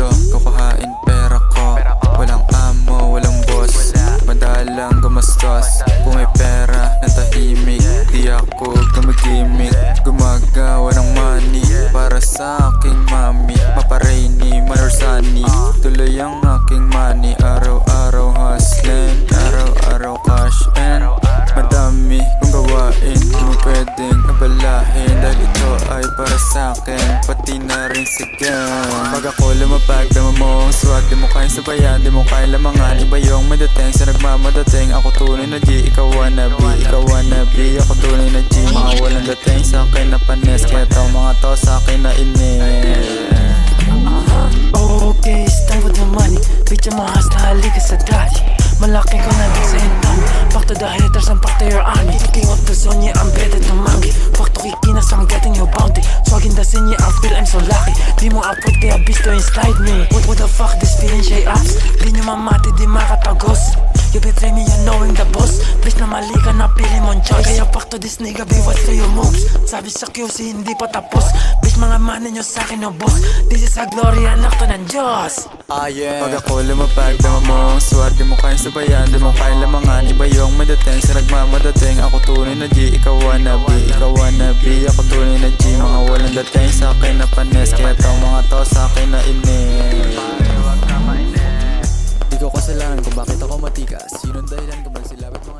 dito, kukuhain pera ko. Walang amo, walang boss, madalang gumastos. Kung may pera, natahimik, di ako gumagimik. Gumagawa ng money para sa aking mami. Maparaini, manorsani, tuloy ang aking money. Araw-araw hustling, araw-araw cash in. Madami kong gawain, di mo pwedeng abalahin. Dahil ito ay para sa'kin, pati na rin si Ken. Pag ako lumapag, dama mo ang swag. Di mo kaya sabayan, di mo kaya lamangan. Iba yung madating sa nagmamadating. Ako tunay na G, ikaw wannabe. Ikaw wannabe, ako tunay na G. Mga walang dating sa'kin na panes, kaya tong mga to sa'kin na inis. Okay, it's time for the money. Bitch, I'm a hustler, halika sa daddy. Malaki ko na din sa intang. Back to the haters and back to your army. King of the zone, yeah, I'm better than Mangi. Fuck to Kikinas, I'm getting your bounty. Swag in the scene, yeah, I feel I'm so lucky. Di mo upload kaya beast to slide me. What the fuck, this feeling shay ups. Di nyo mamati, di makatagos. You betray me, you knowing the boss. Bitch na mali ka na pili mong choice. Kaya back to this nigga, be what's to your moves. Sabi sa QC, hindi pa tapos. Bitch, mga money nyo sa'kin no boss. This is a glory, anak to ng Diyos. Pag ako lumapag, dama mo ang swag. Di mo kaya sabayan, di mo kaya lamangan. Iba yung madating sa nagmamadating. Ako tunay na G, ikaw wannabe. Ikaw wannabe, ako tunay na G. Mga walang dating sa'kin na panes, kaya tong mga to sa'kin na inis. Di ko kasalanan kung bakit ako matikas. Yun ang dahilan kung bakit sila ba't mga